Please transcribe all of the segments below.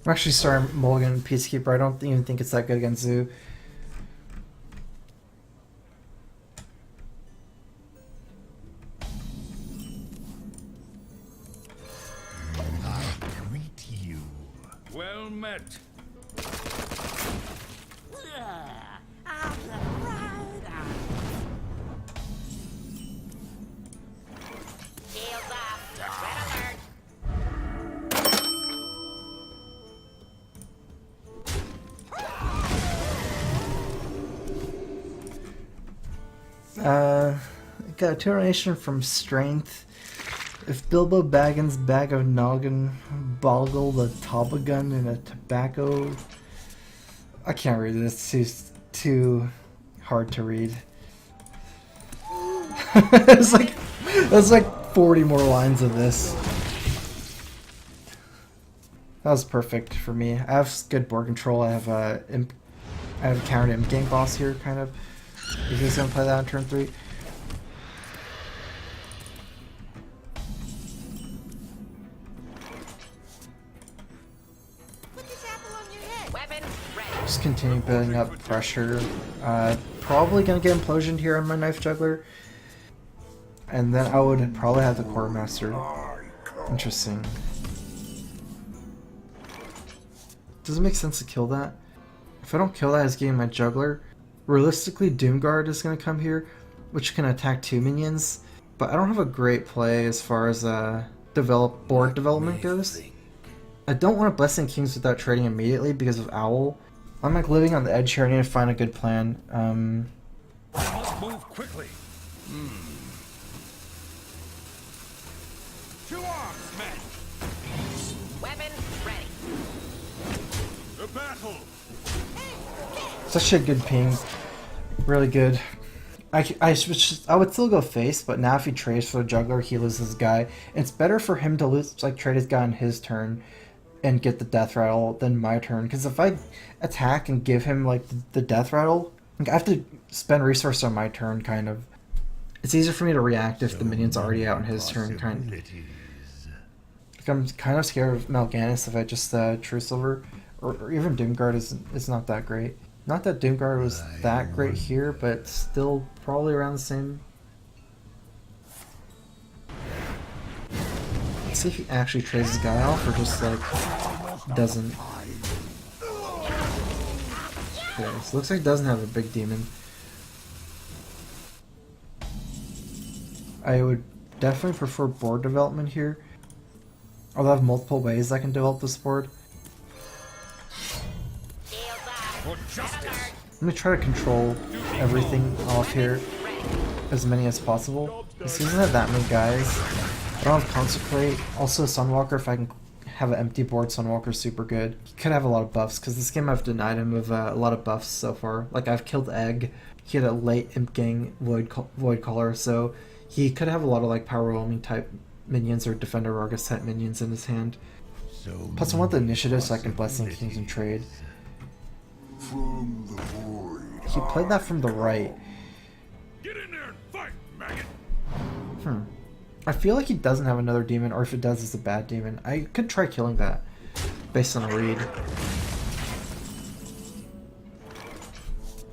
I'm actually starting Mulligan Peacekeeper. I don't even think it's that good against Zoo. I greet you. Well met. Shields up. Red alert. Got a donation from Strength. If Bilbo Baggins' bag of noggin boggled a toboggan in a tobacco... I can't read this. It's too hard to read. There's like 40 more lines of this. That was perfect for me. I have good board control. I have a counter imp gang boss here, kind of. If he's gonna play that on turn 3. Put this apple on your head. Weapon ready. Just continue building up pressure. Probably gonna get implosioned here on my knife juggler. And then I would probably have the quartermaster. Interesting. Does it make sense to kill that? If I don't kill that, it's getting my juggler. Realistically, Doomguard is going to come here, which can attack 2 minions. But I don't have a great play as far as board development goes. I don't want to Blessing Kings without trading immediately because of Owl. I'm like living on the edge here. I need to find a good plan. I must move quickly. To arms, men. Weapon ready. The battle. Such a good ping. Really good. I would still go face, but now if he trades for the juggler, he loses his guy. It's better for him to trade his guy on his turn and get the death rattle than my turn. Because if I attack and give him like the death rattle, like, I have to spend resources on my turn, kind of. It's easier for me to react if the minion's already out on his turn, kind of. Like, I'm kind of scared of Mal'Ganis if I just True Silver, or even Doomguard is not that great. Not that Doomguard was that great here, but still probably around the same. Let's see if he actually trades his guy off or just like doesn't. Okay, so it looks like he doesn't have a big demon. I would definitely prefer board development here. Although I have multiple ways I can develop this board. For justice. I'm gonna try to control everything off here, as many as possible. This doesn't have that many guys. I don't have Consecrate. Also Sunwalker, if I can have an empty board, Sunwalker's super good. He could have a lot of buffs, because this game I've denied him of a lot of buffs so far. Like, I've killed Egg. He had a late Imp Gang Void Caller, so he could have a lot of like power roaming type minions or Defender Argus type minions in his hand. Plus I want the initiative so I can Blessing Kings and trade. From the void. He played that from the right. Get in there and fight, maggot. I feel like he doesn't have another demon, or if it does, it's a bad demon. I could try killing that, based on a read.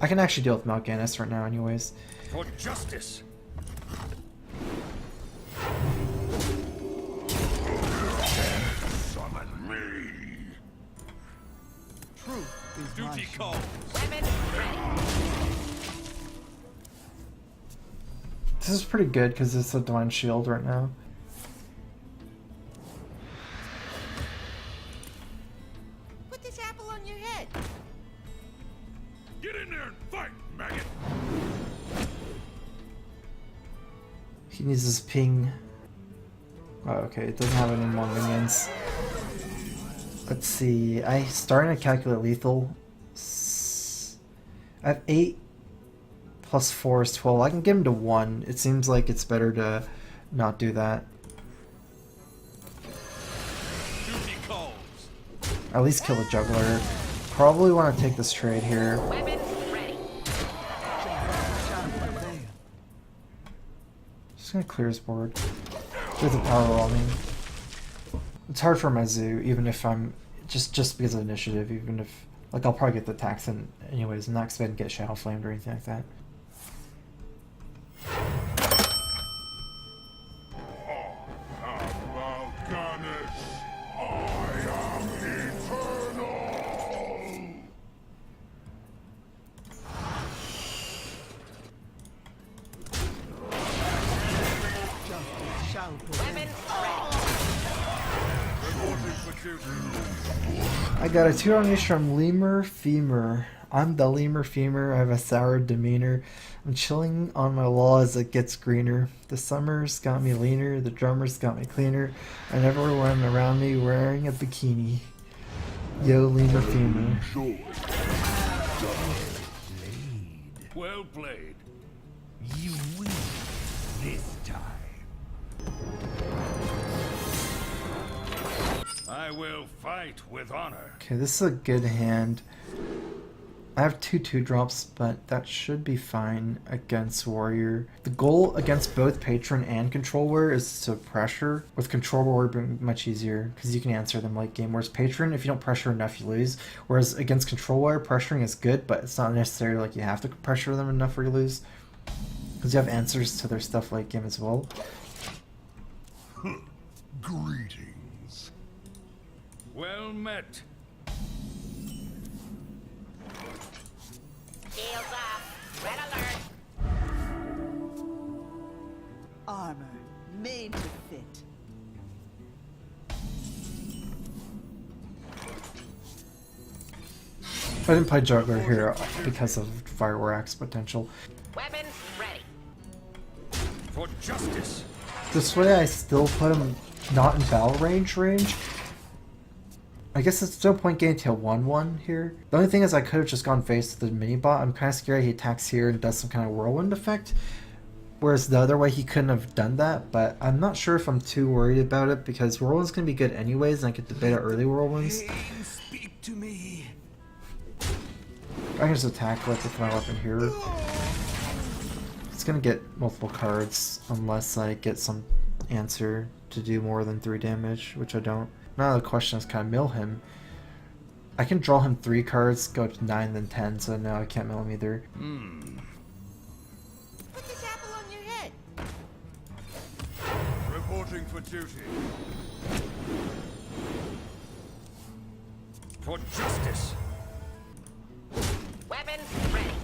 I can actually deal with Mal'Ganis right now anyways. For justice. Summon me. Truth is Duty my calls. Weapon ready. This is pretty good because it's a Divine Shield right now. Put this apple on your head. Get in there and fight, maggot. He needs his ping. Oh, okay, it doesn't have any more minions. Let's see. I starting to calculate lethal. I have 8 plus 4 is 12. I can get him to 1. It seems like it's better to not do that. Duty calls. At least kill the juggler. Probably want to take this trade here. Weapon ready. Just gonna clear his board. With the power roaming. It's hard for my zoo, even if I'm just because of initiative, even if like I'll probably get the attacks in anyways. I'm not expecting to get Shadow Flamed or anything like that. Weapons ready. I got a 2 unleash from Lemur Femur. I'm the Lemur Femur. I have a sour demeanor. I'm chilling on my wall as it gets greener. The summer's got me leaner. The drummer's got me cleaner. And everyone around me wearing a bikini. Yo, Lemur Femur. Well played. You win this time. I will fight with honor. Okay, this is a good hand. I have 2 drops, but that should be fine against Warrior. The goal against both Patron and Control Warrior is to pressure. With Control Warrior being much easier, because you can answer them late game. Whereas Patron, if you don't pressure enough, you lose. Whereas against Control Warrior, pressuring is good, but it's not necessarily like you have to pressure them enough or you lose. Because you have answers to their stuff late game as well. Greetings. Well met. Shields up. Red alert. Armor made to fit. I didn't play Juggler here because of Fire War Axe potential. Weapons ready. For justice. This way I still put him not in battle range. I guess it's no point getting to a 1-1 here. The only thing is I could have just gone face to the mini-bot. I'm kind of scared he attacks here and does some kind of whirlwind effect. Whereas the other way he couldn't have done that, but I'm not sure if I'm too worried about it because whirlwind's going to be good anyways and I could debate out early whirlwinds. Speak to me. I can just attack with my weapon here. It's going to get multiple cards unless I get some answer to do more than 3 damage, which I don't. Now the question is, can I mill him? I can draw him 3 cards, go to 9, then 10, so no, I can't mill him either. Put this apple on your head. Reporting for duty. For justice. Weapons ready.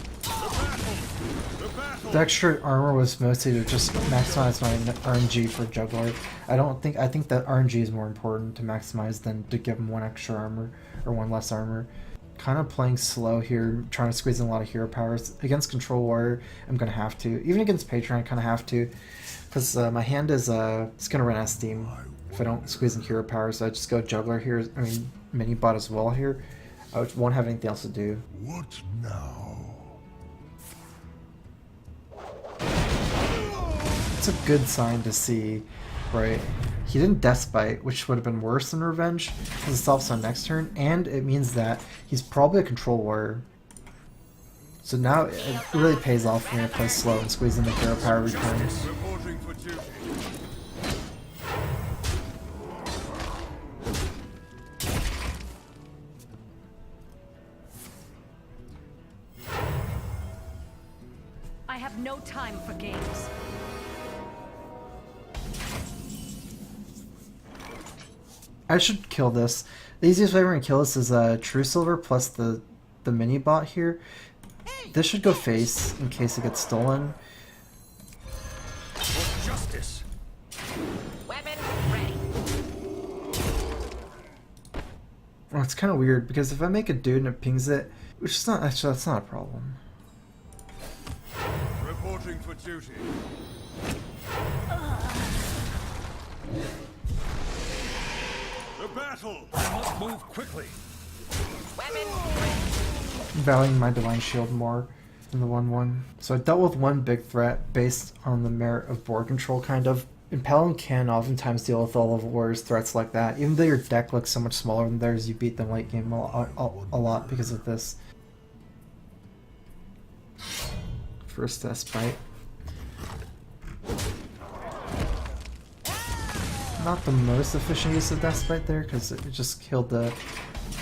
The battle. The extra armor was mostly to just maximize my RNG for Juggler. I think that RNG is more important to maximize than to give him 1 extra armor or 1 less armor. Kind of playing slow here, trying to squeeze in a lot of hero powers. Against Control Warrior, I'm going to have to. Even against Patron, I kind of have to. Because my hand is it's going to run out of steam if I don't squeeze in hero powers. So I just go Juggler here, I mean mini-bot as well here. I won't have anything else to do. What now? It's a good sign to see, right? He didn't Deathbite, which would have been worse than Revenge, because it stops on next turn, and it means that he's probably a Control Warrior. So now it really pays off for me to play slow and squeeze in the hero power returns. Reporting for duty. I have no time for games. I should kill this. The easiest way we're gonna kill this is True Silver plus the mini bot here. This should go face in case it gets stolen. For justice. Weapons ready. Well, it's kind of weird because if I make a dude and it pings it, which is not actually that's not a problem. Reporting for duty. The battle. I must move quickly. Weapons ready. Valuing my Divine Shield more than the 1/1. So I dealt with 1 big threat based on the merit of board control, kind of. And Paladin can oftentimes deal with all of Warrior's threats like that. Even though your deck looks so much smaller than theirs, you beat them late game a lot because of this. First Deathbite. Not the most efficient use of Deathbite there, because it just killed the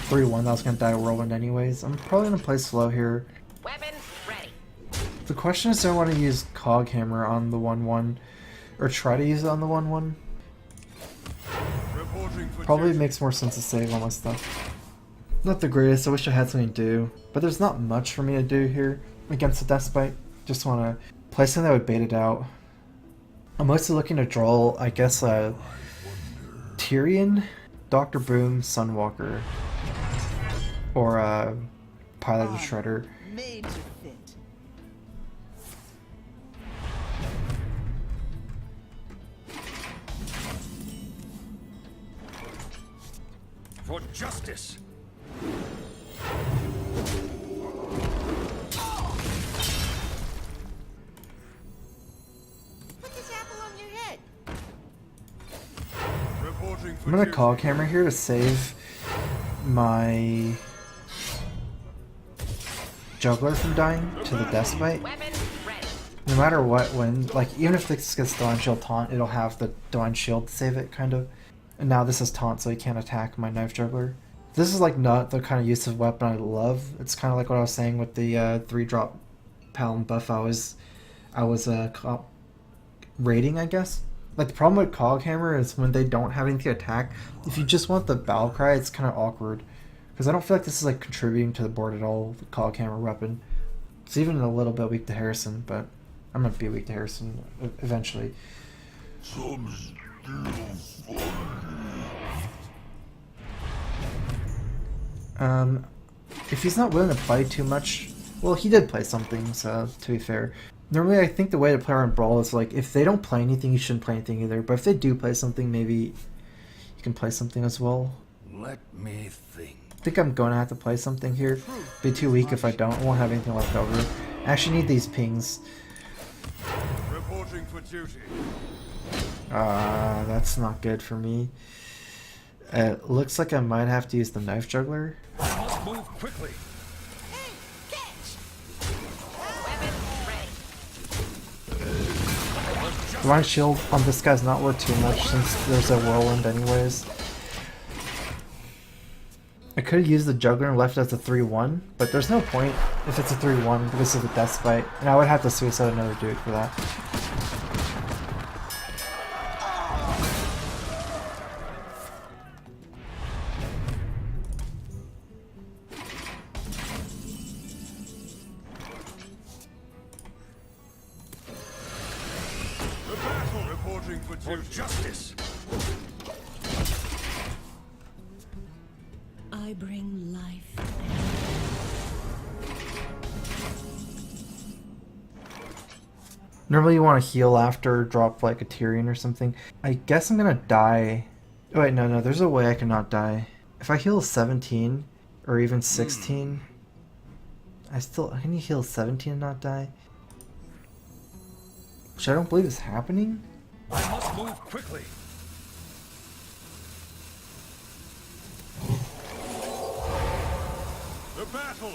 3-1 that was gonna die a whirlwind anyways. I'm probably gonna play slow here. Weapons ready. The question is, do I want to use Cog Hammer on the 1-1, or try to use it on the 1-1? Reporting for Probably duty. makes more sense to save all my stuff. Not the greatest, I wish I had something to do, but there's not much for me to do here against the Deathbite. Just want to play something that would bait it out. I'm mostly looking to draw, I guess, Tyrion, Dr. Boom, Sunwalker, or Paladin Shredder. Made to fit. For justice. Put this apple on your head. Reporting for I'm gonna duty. Cog Hammer here to save my Juggler from dying to the Deathbite. Weapons ready. No matter what, when, like, even if this gets Divine Shield Taunt, it'll have the Divine Shield to save it, kind of. And now this is Taunt, so he can't attack my Knife Juggler. This is, like, not the kind of use of weapon I love. It's kind of like what I was saying with the 3-drop Paladin buff I was rating, I guess. Like, the problem with Cog Hammer is when they don't have anything to attack, if you just want the Battle Cry, it's kind of awkward. Because I don't feel like this is, like, contributing to the board at all, the Cog Hammer weapon. It's even a little bit weak to Harrison, but I'm going to be weak to Harrison eventually. If he's not willing to play too much, well, he did play something, so to be fair. Normally, I think the way to play around Brawl is, like, if they don't play anything, you shouldn't play anything either. But if they do play something, maybe you can play something as well. Let me think. I think I'm going to have to play something here. Be too weak if I don't. I won't have anything left over. I actually need these pings. Reporting for duty. That's not good for me. It looks like I might have to use the Knife Juggler. I must move quickly. Hey, catch. Weapons ready. Divine Shield on this guy's not worth too much since there's a Whirlwind anyways. I could have used the Juggler and left it as a 3-1, but there's no point if it's a 3-1 because of the Deathbite, and I would have to suicide another dude for that. The battle. Reporting for duty. For justice. I bring life. Normally you want to heal after, drop like a Tyrion or something. I guess I'm gonna die. Oh wait, no, there's a way I cannot die. If I heal 17, or even 16, can you heal 17 and not die? Which I don't believe is happening. I must move quickly. The battle.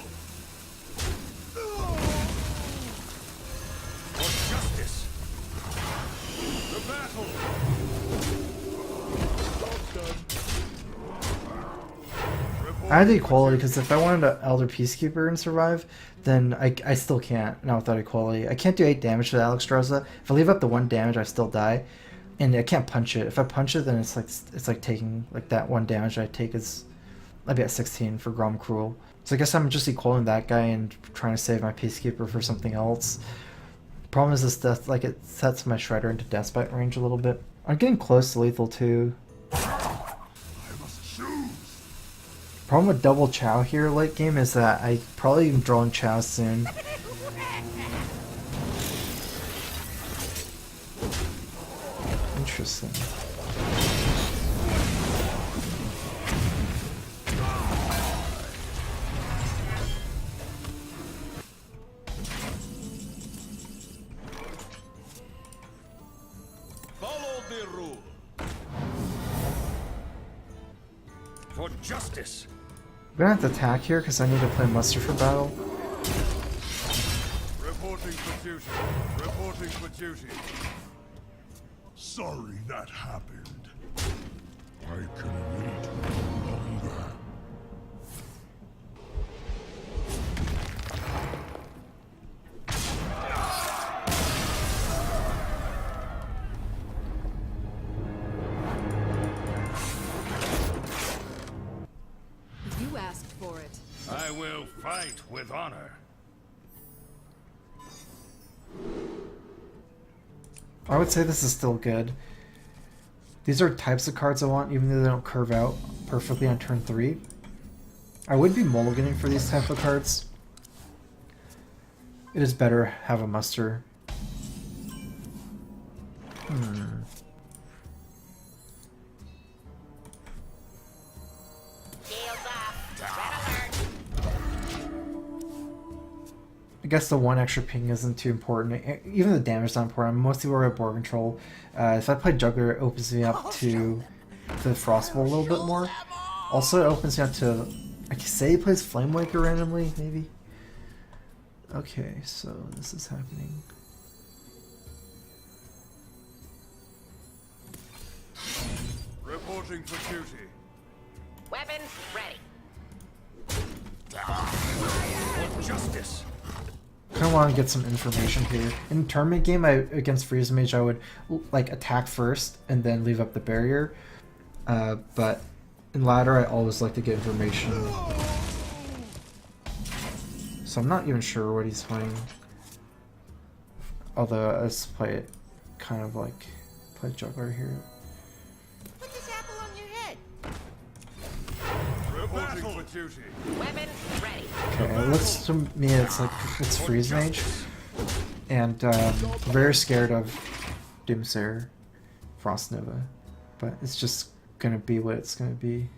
For justice. The battle. I had the equality because if I wanted an Elder Peacekeeper and survive, then I still can't, not without equality. I can't do 8 damage to the Alexstrasza. If I leave up the 1 damage, I still die. And I can't punch it. If I punch it, then it's like taking, like, that 1 damage I take is, I'd be at 16 for Grom Cruel. So I guess I'm just equaling that guy and trying to save my Peacekeeper for something else. Problem is this death, like, it sets my Shredder into Deathbite range a little bit. I'm getting close to lethal too. I must choose. Problem with double Chow here late game is that I probably am drawing Chow soon. Interesting. Follow the rule. For justice. I'm gonna have to attack here because I need to play Muster for battle. Reporting for duty. Reporting for duty. Sorry that happened. I can wait no longer. fight with honor. I would say this is still good. These are types of cards I want, even though they don't curve out perfectly on turn 3. I would be mulliganing for these type of cards. It is better to have a muster. Shields up. Red alert. I guess the one extra ping isn't too important. Even the damage is not important. I'm mostly worried about board control. If I play Juggler, it opens me up to the Frostbolt a little bit more. Also, it opens me up to... I can say he plays Flamewaker randomly, maybe? Okay, so this is happening. Reporting for duty. Weapons ready. For justice. Kind of want to get some information here. In tournament game, against Freeze Mage, I would like attack first and then leave up the barrier. But in ladder, I always like to get information. So I'm not even sure what he's playing. Although let's play it kind of like play Juggler here. Put this apple on your head. Reporting for duty. Weapons ready. Okay, it looks to me it's Freeze Mage, and I'm very scared of Doomsayer, Frost Nova, but it's just gonna be what it's gonna be.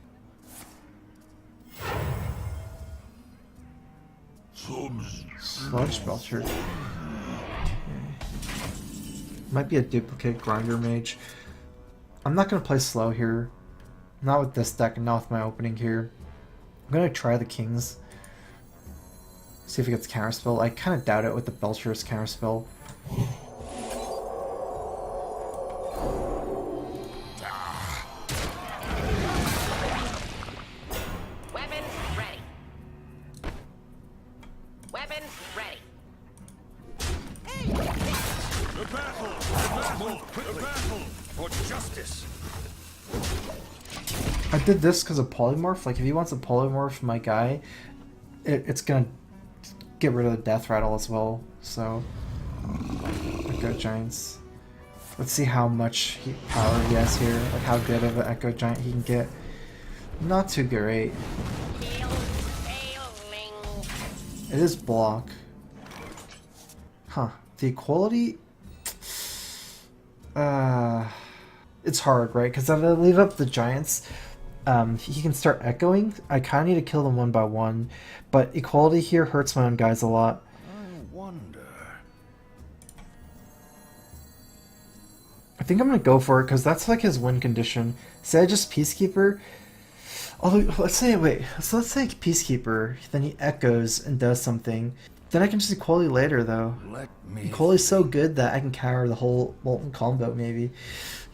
Sludge Belcher. Okay. Might be a duplicate Grinder Mage. I'm not gonna play slow here. Not with this deck and not with my opening here. I'm gonna try the Kings. See if it gets counterspell. I kind of doubt it with the Belcher's counterspell. Weapons ready. Weapons ready. The battle! The battle! The battle! For justice. I did this because of Polymorph. Like, if he wants to Polymorph my guy, it's gonna get rid of the Death Rattle as well. So, Echo Giants. Let's see how much power he has here. Like, how good of an Echo Giant he can get. Not too great. It is block. Huh. The equality... it's hard, right? Because if I leave up the Giants, he can start echoing. I kind of need to kill them one by one. But equality here hurts my own guys a lot. I wonder. I think I'm going to go for it because that's like his win condition. Say I just Peacekeeper... Although, let's say Peacekeeper, then he echoes and does something. Then I can just equality later, though. Let me Equality's so good that I can counter the whole Molten combo, maybe.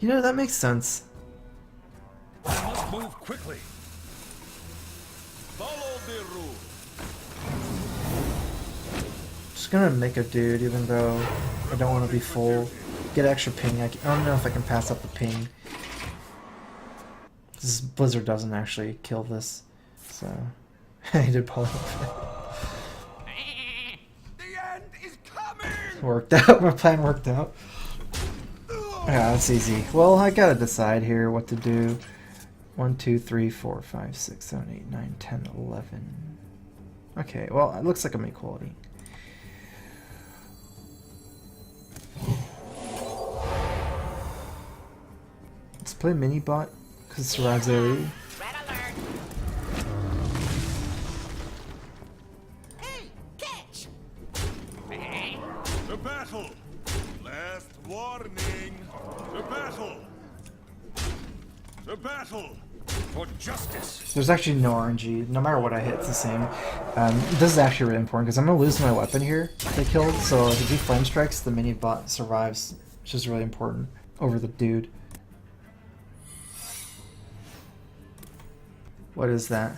You know, that makes sense. I must move quickly. Follow the rule. Just gonna make a dude, even though I don't want to be full. Get extra ping. I don't know if I can pass up the ping. This Blizzard doesn't actually kill this, so I did probably. The end is coming. Worked out. My plan worked out. Yeah, that's easy. Well, I gotta decide here what to do. 1, 2, 3, 4, 5, 6, 7, 8, 9, 10, 11. Okay, well, it looks like I'm equality. Let's play mini bot because it survives AoE. Red alert. Hey, catch. The battle! Last warning! The battle! The battle! For justice. There's actually no RNG. No matter what I hit, it's the same. This is actually really important because I'm going to lose my weapon here if they killed. So if he flame strikes, the mini bot survives, which is really important over the dude. What is that?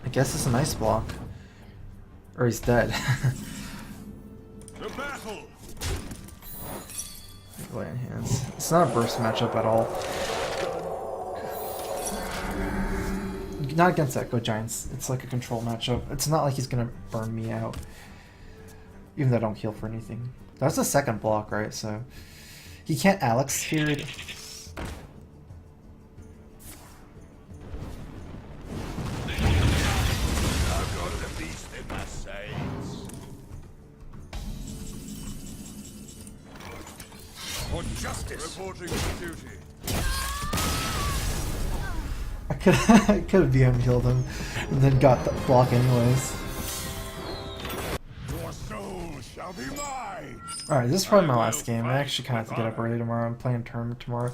I guess it's an ice block. Or he's dead. The battle! Lay in hands. It's not a burst matchup at all. not against Echo Giants. It's like a control matchup. It's not like he's gonna burn me out. Even though I don't heal for anything. That's the second block, right? So he can't Alex Sphere it. For justice. Reporting for duty. I could have BM healed him and then got the block anyways. Your soul shall be mine. Alright, this is probably my last game. I actually kind of have to get up early tomorrow. I'm playing a tournament tomorrow.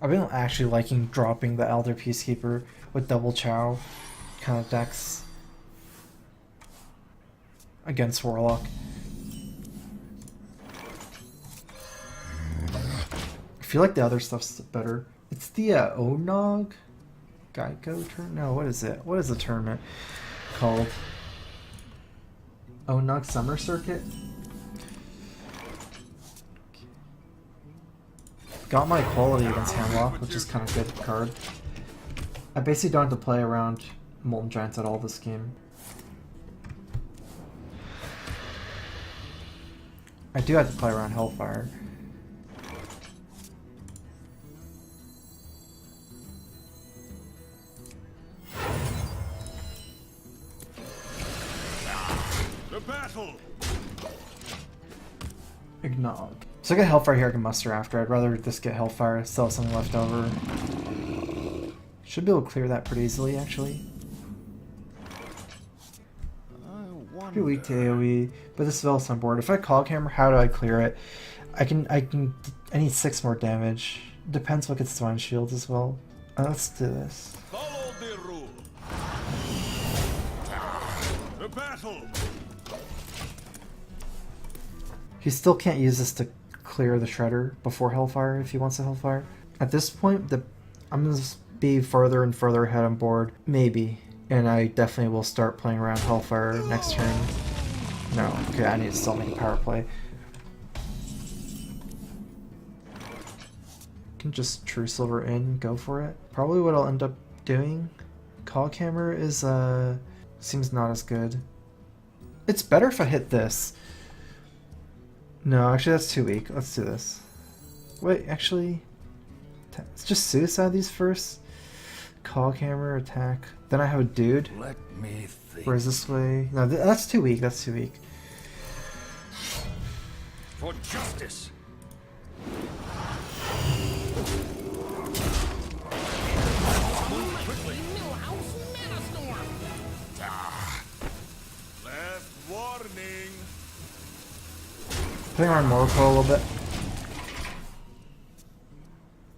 I've been actually liking dropping the Elder Peacekeeper with double Chow kind of decks against Warlock. I feel like the other stuff's better. It's the Onog Geico turn. No, what is it? What is the tournament called? Onog Summer Circuit. Got my equality against Hamlock, which is kind of good card. I basically don't have to play around Molten Giants at all this game. I do have to play around Hellfire. The battle. Ignog. So I get Hellfire here I can muster after. I'd rather just get Hellfire, still have something left over. Should be able to clear that pretty easily, actually. Pretty weak to AoE, but this spell's on board. If I Cog Hammer, how do I clear it? I need 6 more damage. Depends what gets Divine Shield as well. Let's do this. Follow the rule. The battle. He still can't use this to clear the Shredder before Hellfire if he wants a Hellfire. At this point, I'm going to be further and further ahead on board. Maybe. And I definitely will start playing around Hellfire next turn. No, okay, I need to still make a power play. Can just True Silver in, go for it. Probably what I'll end up doing. Cog Hammer is, seems not as good. It's better if I hit this. No, actually that's too weak. Let's do this. Wait, actually... Let's just suicide these first. Cog Hammer, attack. Then I have a dude. Let me think. Where's this way? No, that's too weak. That's too weak. For justice. Move quickly. Last warning. Putting on Mortal Coil a little bit.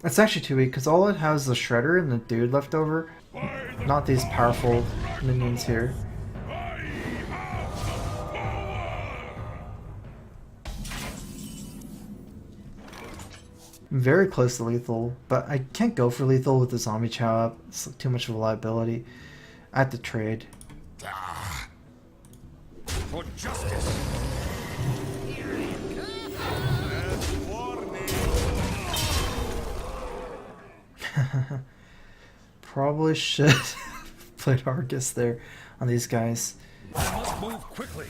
It's actually too weak because all it has is the Shredder and the dude left over. Not these powerful minions here. I'm very close to lethal, but I can't go for lethal with the zombie chow up. It's too much of a liability. I have to trade. For justice. Last warning. Probably should played Argus there on these guys. I must move quickly.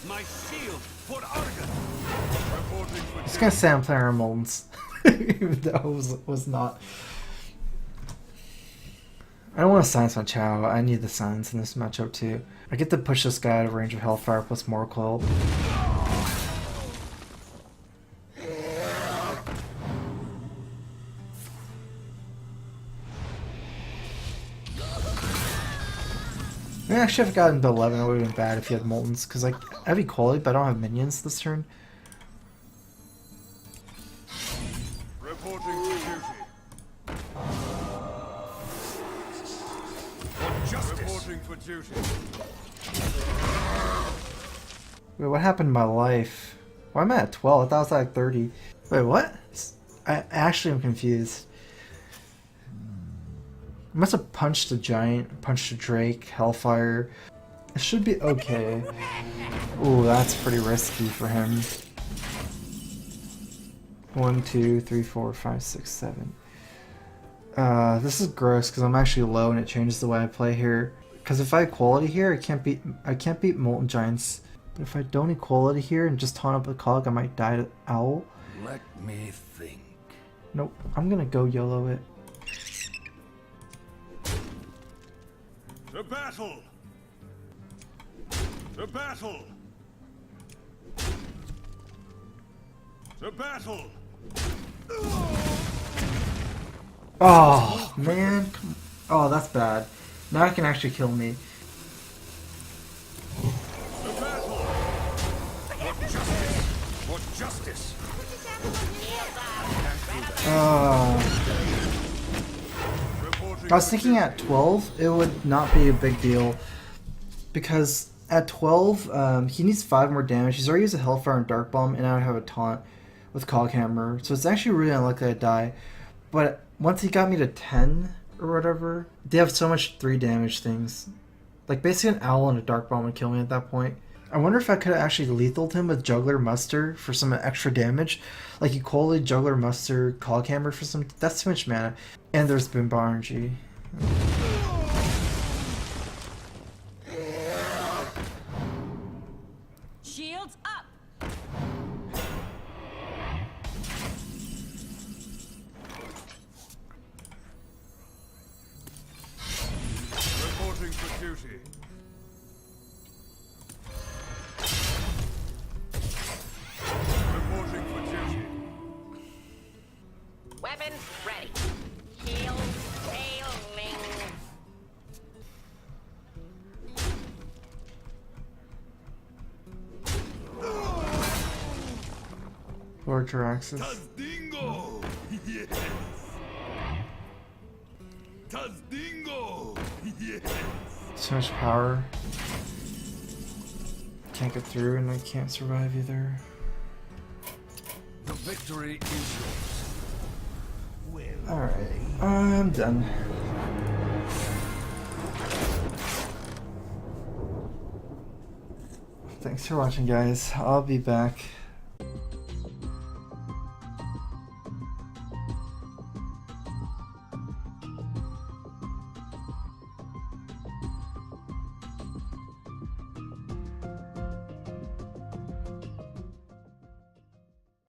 My shield for Argus. Reporting for I was gonna say I'm playing on Moltens. Even though it was not. I don't want to silence my Chow. I need the silence in this matchup too. I get to push this guy out of range of Hellfire plus more Coil. Actually, if I got into 11, it would have been bad if he had Moltens, because like, I have equality, but I don't have minions this turn. reporting for duty. For justice. Reporting for duty. Wait, what happened to my life? Why am I at 12? I thought I was at 30. Wait, what? I actually am confused. I must have punched a giant, punched a Drake, Hellfire. It should be okay. Ooh, that's pretty risky for him. 1, 2, 3, 4, 5, 6, 7. This is gross because I'm actually low and it changes the way I play here. Because if I equality here, I can't beat Molten Giants. But if I don't equality here and just taunt up the cog, I might die to Owl. Let me think. Nope, I'm gonna go YOLO it. To battle! To battle! To battle! Oh, man. Oh, that's bad. Now it can actually kill me. To battle! For justice! Reporting I was thinking at 12 it would not be a big deal because at 12 he needs 5 more damage. He's already used a Hellfire and Dark Bomb, and I would have a taunt with Coghammer, so it's actually really unlikely I die. But once he got me to 10 or whatever, they have so much 3 damage things. Like basically an Owl and a Dark Bomb would kill me at that point. I wonder if I could have actually lethaled him with Juggler Muster for some extra damage. Like equally Juggler Muster Coghammer for some. That's too much mana. And there's Boomba RNG. Shields up! Reporting for duty. Reporting for duty. Weapons ready. Shield sailing. Lord Jaraxxus. Tazdingo! Yes! Tazdingo! Yes! So much power. Can't get through and I can't survive either. The victory is yours. Alright, I'm done. Thanks for watching, guys. I'll be back